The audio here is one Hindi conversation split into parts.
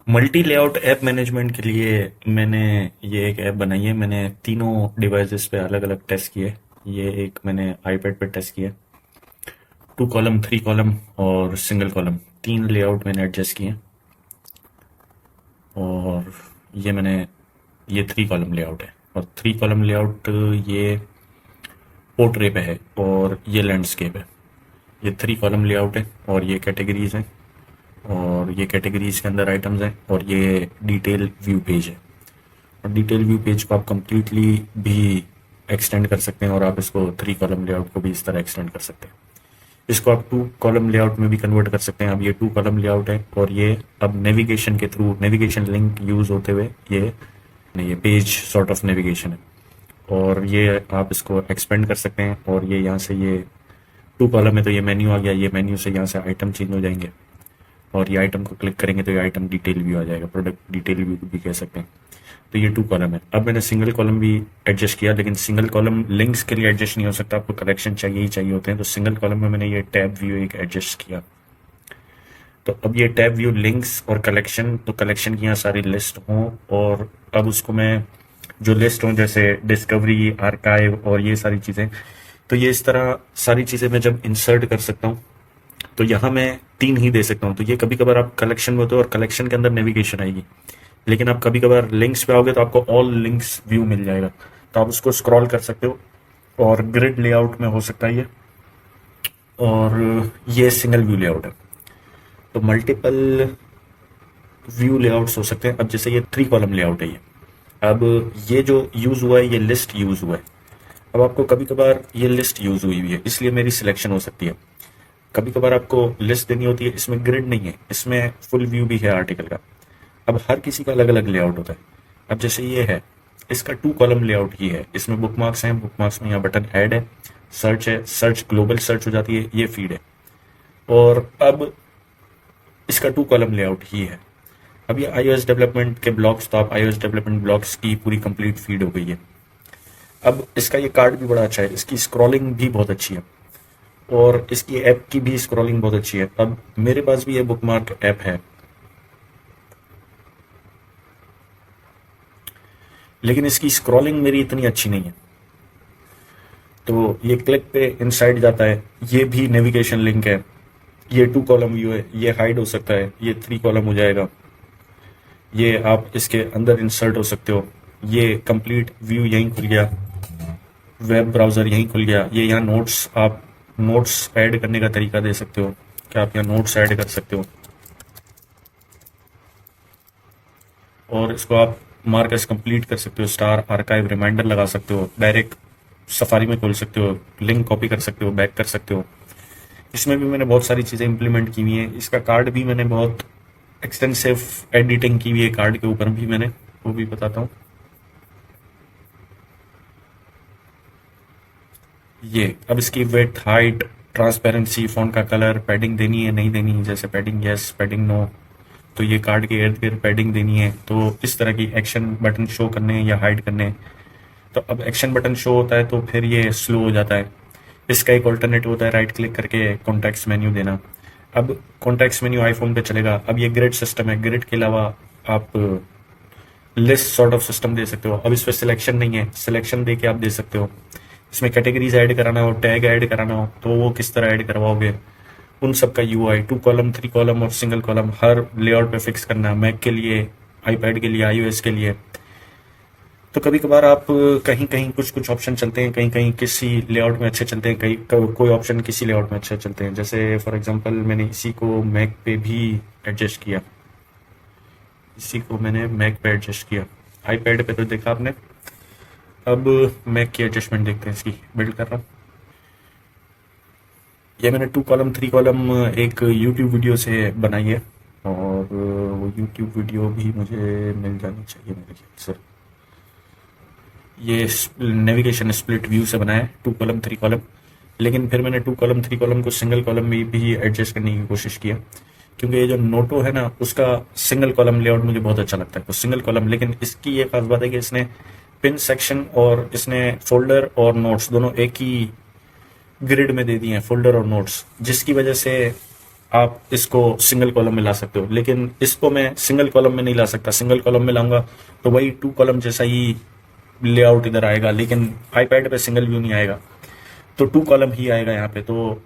मल्टी लेआउट ऐप मैनेजमेंट के लिए मैंने ये एक ऐप बनाई है। मैंने तीनों डिवाइसेस पे अलग अलग टेस्ट किए। ये एक मैंने आईपैड पे टेस्ट किया, 2 कॉलम, 3 कॉलम और सिंगल कॉलम, 3 लेआउट मैंने एडजस्ट किए। और ये मैंने ये 3 कॉलम लेआउट है, और 3 कॉलम लेआउट ये पोर्ट्रे पे है और ये लैंडस्केप है। ये 3 कॉलम लेआउट है और ये कैटेगरीज हैं, और ये कैटेगरीज के अंदर आइटम्स हैं, और ये डिटेल व्यू पेज है। और डिटेल व्यू पेज को आप कंप्लीटली भी एक्सटेंड कर सकते हैं, और आप इसको 3 कॉलम लेआउट को भी इस तरह एक्सटेंड कर सकते हैं। इसको आप 2 कॉलम लेआउट में भी कन्वर्ट कर सकते हैं। अब ये 2 कॉलम लेआउट है, और ये अब नेविगेशन के थ्रू, नेविगेशन लिंक यूज होते हुए ये पेज सॉर्ट ऑफ नेविगेशन है। और ये आप इसको एक्सपेंड कर सकते हैं, और ये यहाँ से ये 2 कॉलम है तो ये मेन्यू आ गया। ये मेन्यू से यहाँ से आइटम चेंज हो जाएंगे, और ये आइटम को क्लिक करेंगे तो ये आइटम डिटेल व्यू आ जाएगा, प्रोडक्ट डिटेल व्यू भी कह सकते हैं। तो ये 2 कॉलम है। अब मैंने सिंगल कॉलम भी एडजस्ट किया, लेकिन सिंगल कॉलम लिंक्स के लिए एडजस्ट नहीं हो सकता, आपको कलेक्शन चाहिए ही चाहिए होते हैं। तो सिंगल कॉलम में मैंने ये टैब व्यू एक एडजस्ट किया। तो अब ये टैब व्यू लिंक्स और कलेक्शन, तो कलेक्शन की यहाँ सारी लिस्ट हों, और अब उसको मैं जो लिस्ट हों जैसे डिस्कवरी, आर्काइव और ये सारी चीज़ें, तो ये इस तरह सारी चीज़ें मैं जब इंसर्ट कर सकता हूँ तो यहाँ मैं 3 ही दे सकता हूँ। तो ये कभी कभार आप कलेक्शन में होते हो और कलेक्शन के अंदर नेविगेशन आएगी, लेकिन आप कभी कभार लिंक्स पे आओगे तो आपको ऑल लिंक्स व्यू मिल जाएगा, तो आप उसको स्क्रॉल कर सकते हो। और ग्रिड लेआउट में हो सकता है ये, और ये सिंगल व्यू लेआउट है। तो मल्टीपल व्यू लेआउट्स हो सकते हैं। अब जैसे ये 3 कॉलम लेआउट है, ये अब ये जो यूज हुआ है ये लिस्ट यूज हुआ है। अब आपको कभी कभार ये लिस्ट यूज हुई है, इसलिए मेरी सिलेक्शन हो सकती है। कभी कभार आपको लिस्ट देनी होती है, इसमें ग्रिड नहीं है, इसमें फुल व्यू भी है आर्टिकल का। अब हर किसी का अलग अलग लेआउट होता है। अब जैसे ये है, इसका 2 कॉलम लेआउट ही है, इसमें बुकमार्क्स हैं, बुकमार्क्स में यहाँ बटन ऐड है, सर्च है, सर्च ग्लोबल सर्च हो जाती है, ये फीड है। और अब इसका 2 कॉलम लेआउट ही है। अब ये iOS डेवलपमेंट के ब्लॉग्स, तो आप iOS डेवलपमेंट ब्लॉग्स की पूरी कंप्लीट फीड हो गई है। अब इसका ये कार्ड भी बड़ा अच्छा है, इसकी स्क्रॉलिंग भी बहुत अच्छी है, और इसकी ऐप की भी स्क्रॉलिंग बहुत अच्छी है। अब मेरे पास भी ये बुकमार्क ऐप है, लेकिन इसकी स्क्रॉलिंग मेरी इतनी अच्छी नहीं है। तो ये क्लिक पे इनसाइड जाता है, ये भी नेविगेशन लिंक है, ये 2 कॉलम व्यू है, ये हाइड हो सकता है, ये 3 कॉलम हो जाएगा, ये आप इसके अंदर इंसर्ट हो सकते हो, ये कंप्लीट व्यू यहीं खुल गया, वेब ब्राउज़र यहीं खुल गया। ये यहाँ नोट्स, आप नोट्स ऐड करने का तरीका दे सकते हो कि आप यहाँ नोट्स ऐड कर सकते हो, और इसको आप मार्क एस कंप्लीट कर सकते हो, स्टार, आर्काइव, रिमाइंडर लगा सकते हो, डायरेक्ट सफारी में खोल सकते हो, लिंक कॉपी कर सकते हो, बैक कर सकते हो। इसमें भी मैंने बहुत सारी चीज़ें इंप्लीमेंट की हुई हैं। इसका कार्ड भी मैंने बहुत एक्सटेंसिव एडिटिंग की हुई है, कार्ड के ऊपर भी मैंने, वो भी बताता हूँ। ये अब इसकी विड्थ, हाइट, ट्रांसपेरेंसी, फ़ॉन्ट का कलर, पैडिंग देनी है नहीं देनी है, जैसे पैडिंग यस, पैडिंग नो, तो ये कार्ड के इर्द गिर्द पैडिंग देनी है। तो इस तरह की एक्शन बटन शो करने हैं या हाइड करने हैं। तो अब एक्शन बटन शो होता है तो फिर ये स्लो हो जाता है। इसका एक ऑल्टरनेटिव होता है राइट क्लिक करके कॉन्टेक्स्ट मेन्यू देना। अब कॉन्टेक्स्ट मेन्यू आईफोन पे चलेगा। अब ये ग्रिड सिस्टम है, ग्रिड के अलावा आप लिस्ट सॉर्ट ऑफ सिस्टम दे सकते हो। अब इस पर सिलेक्शन नहीं है, सिलेक्शन दे के आप दे सकते हो। इसमें कैटेगरीज ऐड कराना हो, टैग ऐड कराना हो, तो वो किस तरह ऐड करवाओगे, उन सब का यूआई 2 कॉलम, 3 कॉलम और सिंगल कॉलम हर लेआउट पे फिक्स करना है, मैक के लिए, आईपैड के लिए, आईओएस के लिए। तो कभी कभार आप कहीं कहीं कुछ कुछ ऑप्शन चलते हैं, कहीं कहीं किसी लेआउट में अच्छे चलते हैं, कहीं कोई ऑप्शन किसी लेआउट में अच्छे चलते हैं। जैसे फॉर एग्जांपल मैंने इसी को मैक पे भी एडजस्ट किया, इसी को मैंने मैक पे एडजस्ट किया, आईपैड पे तो देखा आपने। अब मैक की एडजस्टमेंट देखते हैं, इसकी बिल्ड कर रहा हूँ। ये मैंने 2 कॉलम, 3 कॉलम एक यूट्यूब वीडियो से बनाई है, और वो यूट्यूब वीडियो भी मुझे मिल जानी चाहिए मेरे ख्याल से। ये नेविगेशन स्प्लिट व्यू से बनाया है, 2 कॉलम, 3 कॉलम। लेकिन फिर मैंने 2 कॉलम, 3 कॉलम को सिंगल कॉलम में भी एडजस्ट करने की कोशिश किया, क्योंकि ये जो नोटो है ना, उसका सिंगल कॉलम लेआउट मुझे बहुत अच्छा लगता है, तो सिंगल कॉलम। लेकिन इसकी ये खास बात है कि इसने पिन सेक्शन और इसने फोल्डर और नोट्स दोनों एक ही ग्रिड में दे दिए हैं, फोल्डर और नोट्स, जिसकी वजह से आप इसको सिंगल कॉलम में ला सकते हो, लेकिन इसको मैं सिंगल कॉलम में नहीं ला सकता। सिंगल कॉलम में लाऊंगा तो वही 2 कॉलम जैसा ही लेआउट इधर आएगा, लेकिन आईपैड पे सिंगल व्यू नहीं आएगा, तो 2 कॉलम ही आएगा यहाँ पे। तो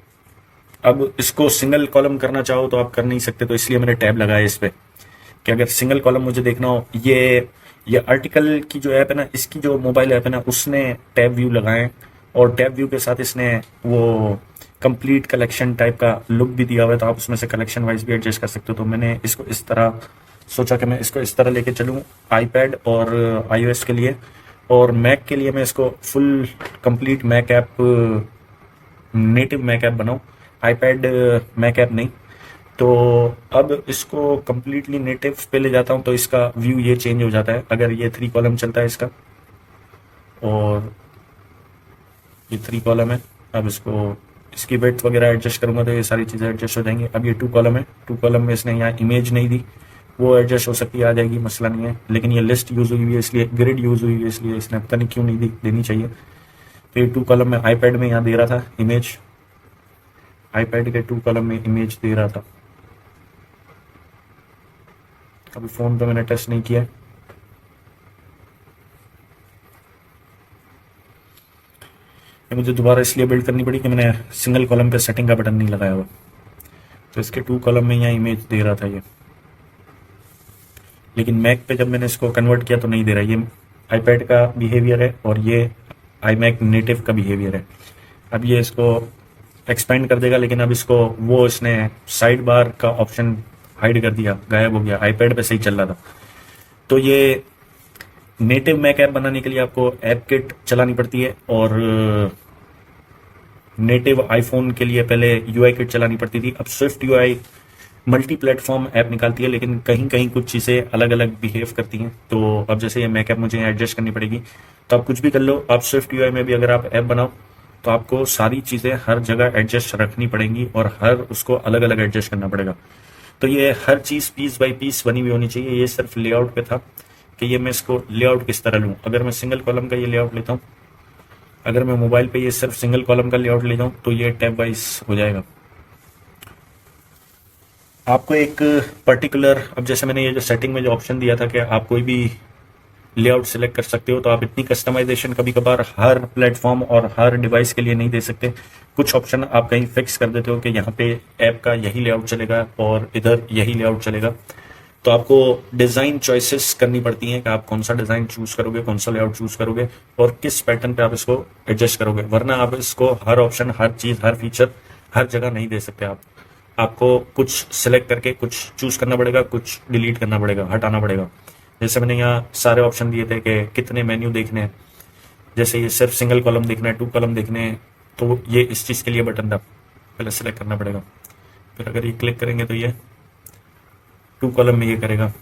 अब इसको सिंगल कॉलम करना चाहो तो आप कर नहीं सकते, तो इसलिए मैंने टैब लगाया इस पे कि अगर सिंगल कॉलम मुझे देखना हो। ये आर्टिकल की जो ऐप है ना, इसकी जो मोबाइल ऐप है ना, उसने टैब व्यू लगाए, और टैब व्यू के साथ इसने वो कंप्लीट कलेक्शन टाइप का लुक भी दिया हुआ है, तो आप उसमें से कलेक्शन वाइज भी एडजस्ट कर सकते हो। तो मैंने इसको इस तरह सोचा कि मैं इसको इस तरह लेके चलूँ आईपैड और आईओएस के लिए, और मैक के लिए मैं इसको full complete Mac app, native Mac app बनाऊँ, आईपैड मैक ऐप नहीं। तो अब इसको कंप्लीटली नेटिव पे ले जाता हूँ तो इसका व्यू ये चेंज हो जाता है। अगर ये 3 कॉलम चलता है इसका, और ये 3 कॉलम है, अब इसको इसकी वेट वगैरह एडजस्ट करूंगा तो ये सारी चीज़ें एडजस्ट हो जाएंगी। अब ये 2 कॉलम है, 2 कॉलम में इसने यहाँ इमेज नहीं दी, वो एडजस्ट हो सकती है, आ जाएगी, मसला नहीं है। लेकिन ये लिस्ट यूज़ हुई है इसलिए, ग्रिड यूज़ हुई है इसलिए इसने पता नहीं क्यों नहीं देनी चाहिए। तो ये 2 कॉलम में आईपैड में यहाँ दे रहा था इमेज, आईपैड के 2 कॉलम में इमेज दे रहा था। अभी फ़ोन पे मैंने टेस्ट नहीं किया। ये मुझे दोबारा इसलिए बिल्ड करनी पड़ी कि मैंने सिंगल कॉलम पे सेटिंग का बटन नहीं लगाया हुआ, तो इसके 2 कॉलम में यहाँ इमेज दे रहा था ये, लेकिन मैक पे जब मैंने इसको कन्वर्ट किया तो नहीं दे रहा। ये आईपैड का बिहेवियर है और ये आईमैक नेटिव का बिहेवियर है। अब ये इसको एक्सपेंड कर देगा, लेकिन अब इसको वो इसने साइड बार का ऑप्शन हाइड कर दिया, गायब हो गया। आईपैड पे सही चल रहा था। तो ये नेटिव मैक ऐप बनाने के लिए आपको ऐप किट चलानी पड़ती है, और नेटिव आईफोन के लिए पहले यूआई किट चलानी पड़ती थी। अब Swift UI multi platform app निकालती है, लेकिन कहीं कहीं कुछ चीज़ें अलग अलग बिहेव करती हैं। तो अब जैसे ये मैक ऐप मुझे एडजस्ट करनी पड़ेगी, तो आप कुछ भी कर लो। आप स्विफ्ट यूआई में भी अगर आप ऐप बनाओ तो आपको सारी चीज़ें हर जगह एडजस्ट रखनी पड़ेंगी, और हर उसको अलग अलग एडजस्ट करना पड़ेगा। तो ये हर चीज़ पीस बाय पीस बनी हुई होनी चाहिए। ये सिर्फ लेआउट पे था कि ये मैं इसको लेआउट किस तरह लूँ। अगर मैं सिंगल कॉलम का ये लेआउट लेता हूँ, अगर मैं मोबाइल पे ये सिर्फ सिंगल कॉलम का लेआउट ले जाऊँ तो ये टैब वाइज हो जाएगा। आपको एक पर्टिकुलर, अब जैसे मैंने ये जो सेटिंग में जो ऑप्शन दिया था कि आप कोई भी लेआउट सिलेक्ट कर सकते हो, तो आप इतनी कस्टमाइजेशन कभी कभार हर प्लेटफॉर्म और हर डिवाइस के लिए नहीं दे सकते। कुछ ऑप्शन आप कहीं फिक्स कर देते हो कि यहाँ पे ऐप का यही लेआउट चलेगा और इधर यही लेआउट चलेगा। तो आपको डिज़ाइन चॉइसेस करनी पड़ती हैं कि आप कौन सा डिज़ाइन चूज करोगे, कौन सा लेआउट चूज करोगे, और किस पैटर्न पे आप इसको एडजस्ट करोगे। वरना आप इसको हर ऑप्शन, हर चीज़, हर फीचर हर जगह नहीं दे सकते। आपको कुछ सिलेक्ट करके कुछ चूज करना पड़ेगा, कुछ डिलीट करना पड़ेगा, हटाना पड़ेगा। जैसे मैंने यहाँ सारे ऑप्शन दिए थे कि कितने मेन्यू देखने हैं, जैसे ये सिर्फ सिंगल कॉलम देखना है, 2 कॉलम देखने हैं, तो ये इस चीज़ के लिए बटन था, पहले सिलेक्ट करना पड़ेगा। फिर अगर ये क्लिक करेंगे तो ये 2 कॉलम में ये करेगा।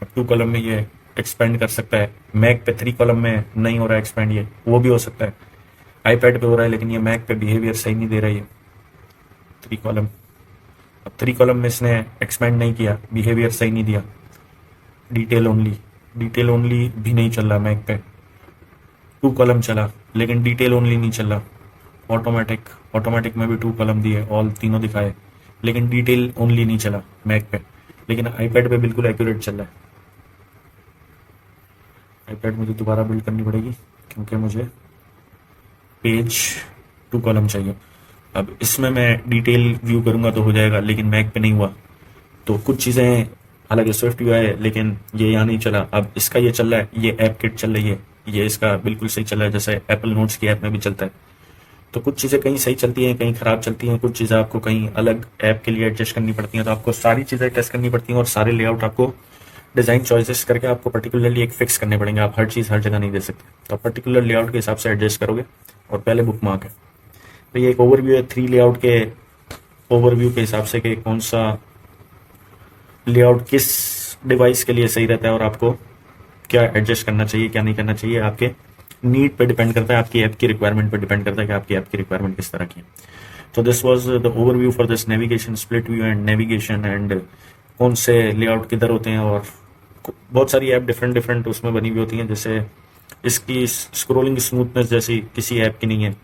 अब 2 कॉलम में ये एक्सपेंड कर सकता है। मैक पे 3 कॉलम में नहीं हो रहा है एक्सपेंड, ये वो भी हो सकता है। आईपैड पे हो रहा है, लेकिन ये मैक पे बिहेवियर सही नहीं दे रहा है। ये 3 कॉलम, अब 3 कॉलम में इसने एक्सपेंड नहीं किया, बिहेवियर सही नहीं दिया। डिटेल ओनली भी नहीं चल रहा मैक पे। 2 कॉलम चला लेकिन डिटेल ओनली नहीं चल रहा। ऑटोमेटिक में भी 2 कॉलम दिए, ऑल तीनों दिखाए, लेकिन डिटेल ओनली नहीं चला मैक पे। लेकिन आईपैड पे बिल्कुल एक्यूरेट चल रहा है। आईपैड मुझे दोबारा बिल्ड करनी पड़ेगी क्योंकि मुझे पेज 2 कॉलम चाहिए। अब इसमें मैं डिटेल व्यू करूंगा तो हो जाएगा, लेकिन मैक पे नहीं हुआ। तो कुछ चीज़ें, हालांकि स्विफ्ट यूआई है लेकिन ये यहाँ नहीं चला। अब इसका ये चल रहा है, ये ऐप किट चल रही है, ये इसका बिल्कुल सही चल रहा है, जैसे एप्पल नोट्स की ऐप में भी चलता है। तो कुछ चीज़ें कहीं सही चलती हैं, कहीं ख़राब चलती हैं, कुछ चीज़ें आपको कहीं अलग ऐप के लिए एडजस्ट करनी पड़ती हैं। तो आपको सारी चीज़ें टेस्ट करनी पड़ती हैं, और सारे लेआउट आपको डिज़ाइन चॉइसेस करके आपको पर्टिकुलरली एक फिक्स करने पड़ेंगे। आप हर चीज़ हर जगह नहीं दे सकते, तो आप पर्टिकुलर लेआउट के हिसाब से एडजस्ट करोगे। और पहले बुक मार्क है, तो ये एक ओवरव्यू है 3 लेआउट के ओवरव्यू के हिसाब से कि कौन सा लेआउट किस डिवाइस के लिए सही रहता है, और आपको क्या एडजस्ट करना चाहिए, क्या नहीं करना चाहिए। आपके नीड पे डिपेंड करता है, आपकी ऐप की रिक्वायरमेंट पे डिपेंड करता है कि आपकी ऐप की रिक्वायरमेंट किस तरह की है। तो this was the overview for this navigation, split view and navigation, and कौन से लेआउट किधर होते हैं। और बहुत सारी ऐप डिफरेंट उसमें बनी हुई होती हैं, जैसे इसकी स्क्रोलिंग स्मूथनेस जैसी किसी ऐप की नहीं है।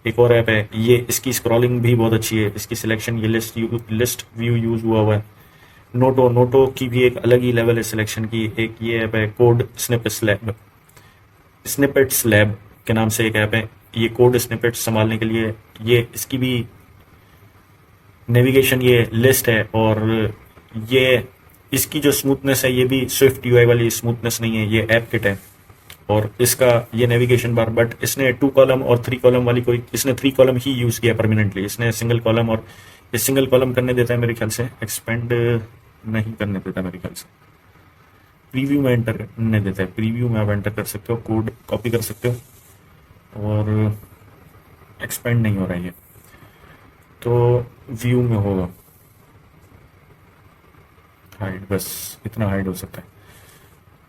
एक और ऐप है, ये इसकी स्क्रॉलिंग भी बहुत अच्छी है, इसकी सिलेक्शन, ये लिस्ट व्यू यूज हुआ है। नोटो की भी एक अलग ही लेवल है सिलेक्शन की। एक ये ऐप है कोड स्निपेट्स लैब के नाम से एक ऐप है। ये कोड स्निपेट्स संभालने के लिए, ये इसकी भी नेविगेशन ये लिस्ट है, और ये इसकी जो स्मूथनेस है ये भी स्विफ्ट यूआई वाली स्मूथनेस नहीं है, ये ऐप किट है। और इसका ये नेविगेशन बार, बट इसने 2 कॉलम और 3 कॉलम वाली कोई, इसने 3 कॉलम ही यूज किया परमानेंटली। इसने सिंगल कॉलम, और ये सिंगल कॉलम करने देता है मेरे ख्याल से, एक्सपेंड नहीं करने देता मेरे ख्याल से, प्रीव्यू में एंटर करने देता है। प्रीव्यू में आप एंटर कर सकते हो, कोड कॉपी कर सकते हो, और एक्सपेंड नहीं हो रहा है ये, तो व्यू में होगा हाइड, बस इतना हाइड हो सकता है।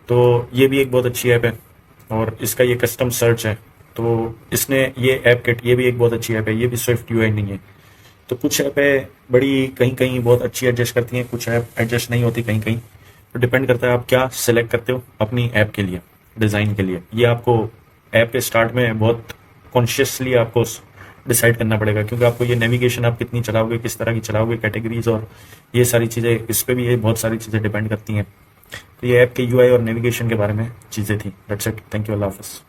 तो ये भी एक बहुत अच्छी ऐप है, और इसका ये कस्टम सर्च है। तो इसने ये ऐप किट, ये भी एक बहुत अच्छी ऐप है, ये भी स्विफ्ट यूआई नहीं है। तो कुछ ऐप है बड़ी कहीं कहीं बहुत अच्छी एडजस्ट करती हैं, कुछ ऐप एडजस्ट नहीं होती कहीं कहीं। तो डिपेंड करता है आप क्या सिलेक्ट करते हो अपनी ऐप के लिए, डिज़ाइन के लिए। ये आपको ऐप के स्टार्ट में बहुत कॉन्शियसली आपको डिसाइड करना पड़ेगा, क्योंकि आपको ये नेविगेशन आप कितनी चलाओगे, किस तरह की चलाओगे, कैटेगरीज और ये सारी चीज़ें, इस पर भी ये बहुत सारी चीज़ें डिपेंड करती हैं। तो ये ऐप के यूआई और नेविगेशन के बारे में चीज़ें थी। दैट्स इट, थैंक यू, अल्लाह हाफ़िज़।